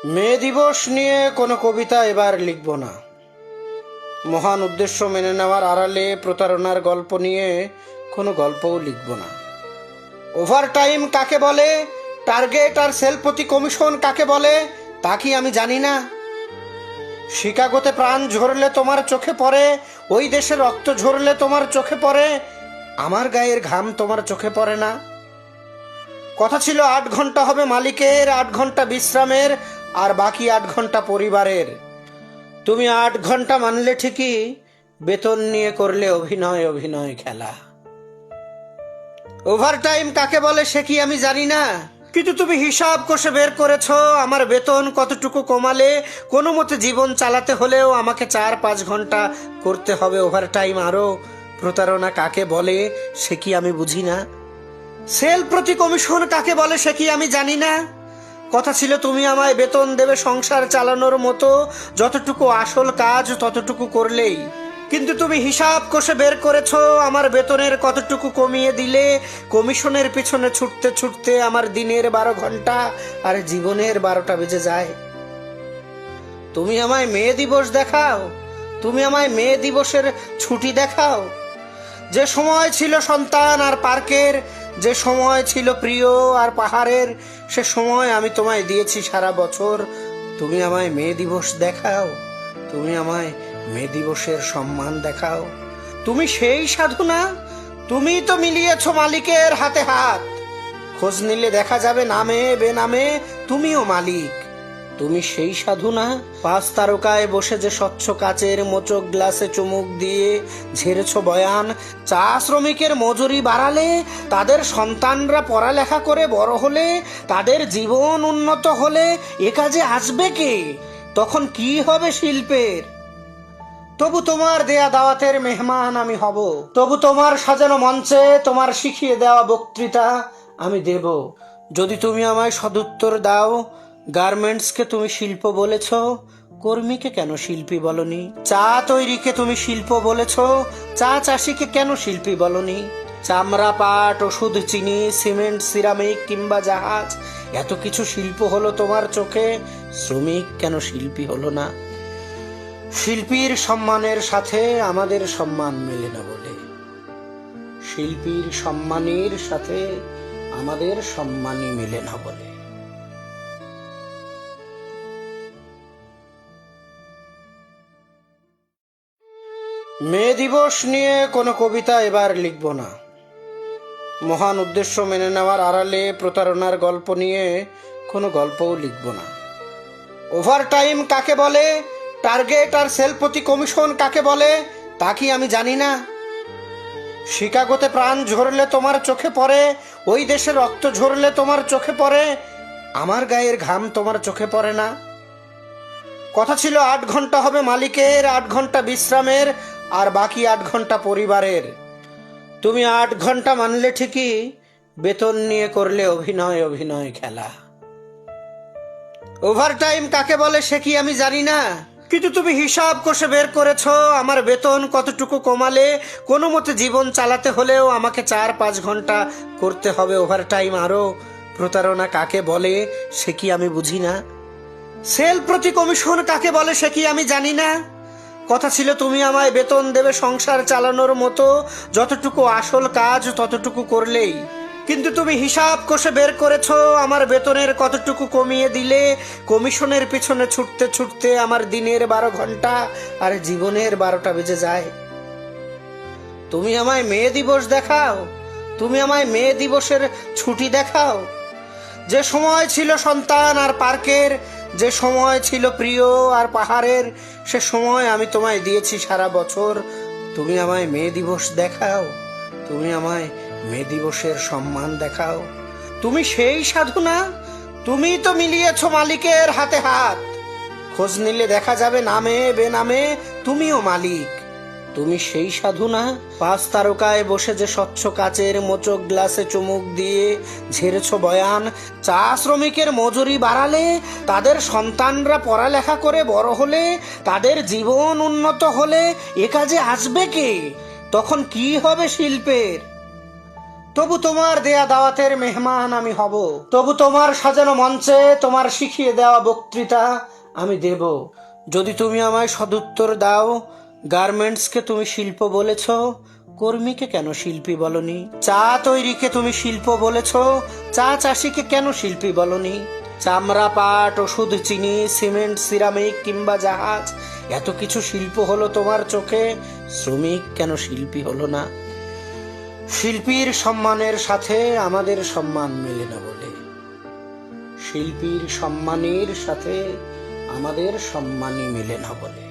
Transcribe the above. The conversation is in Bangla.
মে দিবস নিয়ে কোনো কবিতা এবার লিখব না। মহান উদ্দেশ্য মেনে নেওয়ার আড়ালে প্রতারণার গল্প নিয়ে কোনো গল্পও লিখব না। ওভারটাইম কাকে বলে, টার্গেট আর সেল প্রতি কমিশন কাকে বলে তা কি আমি জানি না? শিকাগোতে প্রাণ ঝরলে তোমার চোখে পড়ে, ওই দেশে রক্ত ঝরলে তোমার চোখে পড়ে, আমার গায়ের ঘাম তোমার চোখে পড়ে না? কথা ছিল 8 ঘন্টা হবে মালিকের, 8 ঘন্টা বিশ্রামের, আর বাকি 8 ঘন্টা পরিবারের। তুমি 8 ঘন্টা মানলে ঠিকই, বেতন নিয়ে করলে অভিনয় অভিনয় খেলা। ওভারটাইম কাকে বলে সে কি আমি জানি না, কিন্তু তুমি হিসাব কষে বের করেছো আমার বেতন কতটুকু কমালে কোনো মতে জীবন চালাতে হলেও আমাকে 4-5 ঘন্টা করতে হবে ওভারটাইম আরো। প্রতারণা কাকে বলে সে কি আমি বুঝি না? সেল প্রতি কমিশন কাকে বলে সে কি আমি জানি না? কথা ছিল তুমি আমায় বেতন দেবে সংসার চালানোর মতো, যতটুকু আসল কাজ ততটুকু করলেই। কিন্তু তুমি হিসাব কষে বের করেছো আমার বেতনের কতটুকু কমিয়ে দিলে কমিশনের পিছনে ছুটতে ছুটতে আমার দিনের 12 ঘন্টা আর জীবনের 12টা বেজে যায়। তুমি আমায় মে দিবস দেখাও, তুমি আমায় মে দিবসের ছুটি দেখাও। যে সময় ছিল সন্তান আর পার্কের, যে সময় ছিল প্রিয় আর পাহাড়ের, সে সময় আমি তোমায় দিয়েছি সারা বছর। তুমি আমায় মে দিবস দেখাও, তুমি আমায় মে দিবসের সম্মান দেখাও। তুমি সেই সাধু না? তুমি তো মিলিয়েছ মালিকের হাতে হাত। খোঁজ নিলে দেখা যাবে নামে বেনামে তুমিও মালিক। তুমি সেই সাধু না? 5 তারকায় বসে যে স্বচ্ছ কাচের মোচক গ্লাসে চুমুক দিয়ে ঝেড়েছ বয়ান, চা শ্রমিকের মজুরি বাড়ালে, তাদের সন্তানরা পড়ালেখা করে বড় হলে, তাদের জীবন উন্নত হলে এ কাজে আসবে কে? তখন কি হবে শিল্পের? তবু তোমার দেয়া দাওয়াতের মেহমান আমি হব, তবু তোমার সাজানো মঞ্চে তোমার শিখিয়ে দেওয়া বক্তৃতা আমি দেব। যদি তুমি আমায় সদুত্তর দাও, গার্মেন্টসকে তুমি শিল্প বলেছ, কর্মীকে কেন শিল্পী বলনি? চা তৈরিকে তুমি শিল্প বলেছ, চা চাষিকে কেন শিল্পী বলনি? চামড়া, পাট, ওষুধ, চিনি, সিমেন্ট, সিরামিক কিংবা জাহাজ, এত কিছু শিল্প হলো তোমার চোখে, শ্রমিক কেন শিল্পী হলো না? শিল্পীর সম্মানের সাথে আমাদের সম্মান মেলে না বলে, শিল্পীর সম্মানের সাথে আমাদের সম্মানই মেলে না বলে। মে দিবস নিয়ে কোনো কবিতা এবার লিখব না। মহান উদ্দেশ্য মেনে নেওয়ার আড়ালে প্রতারণার গল্প নিয়ে কোনো গল্পও লিখব না। ওভারটাইম কাকে বলে, টার্গেট আর সেল প্রতি কমিশন কাকে বলে তা কি আমি জানি না? শিকাগোতে প্রাণ ঝরলে তোমার চোখে পড়ে, ওই দেশে রক্ত ঝরলে তোমার চোখে পড়ে, আমার গায়ের ঘাম তোমার চোখে পড়ে না? কথা ছিল 8 ঘন্টা হবে মালিকের, 8 ঘন্টা বিশ্রামের, আর বাকি 8 ঘন্টা পরিবারের। তুমি 8 ঘন্টা মানলে ঠিকই, বেতন নিয়ে করলে অভিনয় অভিনয় খেলা। ওভারটাইম কাকে বলে সে কি আমি জানি না, কিন্তু তুমি হিসাব কষে বের করেছো আমার বেতন কতটুকু কমালে কোনো মতে জীবন চালাতে হলেও আমাকে 4-5 ঘন্টা করতে হবে ওভারটাইম আরো। প্রতারণা কাকে বলে সে কি আমি বুঝি না? সেল প্রতি কমিশন কাকে বলে সে কি আমি জানি না? কথা ছিল তুমি আমায় বেতন দেবে সংসার চালানোর মতো, যতটুকু আসল কাজ ততটুকু করলেই। কিন্তু তুমি হিসাব কষে বের করেছো আমার বেতনের কতটুকু কমিয়ে দিলে কমিশনের পিছনে ছুটতে ছুটতে আমার দিনের 12 ঘন্টা আর জীবনের 12টা বেজে যায়। তুমি আমায় মে দিবস দেখাও, তুমি আমায় মে দিবসের ছুটি দেখাও। যে সময় ছিল সন্তান আর পার্কের, যে সময় ছিল প্রিয় আর পাহাড়ের, সে সময় আমি তোমায় দিয়েছি সারা বছর। তুমি আমায় মে দিবস দেখাও, তুমি আমায় মে দিবসের সম্মান দেখাও। তুমি সেই সাধু না? তুমি তো মিলিয়েছ মালিকের হাতে হাত। খোঁজ নিলে দেখা যাবে নামে বেনামে তুমিও মালিক। তুমি সেই সাধু না? 5 তারকায় বসে যে স্বচ্ছ কাচের মোচক গ্লাসে চুমুক দিয়ে ঝেড়েছ বয়ান, চা শ্রমিকের মজুরি বাড়ালে, তাদের সন্তানরা পড়ালেখা করে বড় হলে, তাদের জীবন উন্নত হলে এ কাজে আসবে কে? তখন কি হবে শিল্পের? তবু তোমার দেয়া দাওয়াতের মেহমান আমি হব, তবু তোমার সাজানো মঞ্চে তোমার শিখিয়ে দেওয়া বক্তৃতা আমি দেব। যদি তুমি আমায় সদুত্তর দাও, গার্মেন্টসকে তুমি শিল্প বলেছ, কর্মীকে কেন শিল্পী বলনি? চা তৈরিকে তুমি শিল্প বলেছ, চা চাষিকে কেন শিল্পী বলনি? চামড়া, পাট, ওষুধ, চিনি, সিমেন্ট, সিরামিক কিংবা জাহাজ, এত কিছু শিল্প হলো তোমার চোখে, শ্রমিক কেন শিল্পী হলো না? শিল্পীর সম্মানের সাথে আমাদের সম্মান মেলে না বলে, শিল্পীর সম্মানের সাথে আমাদের সম্মানই মেলে না বলে।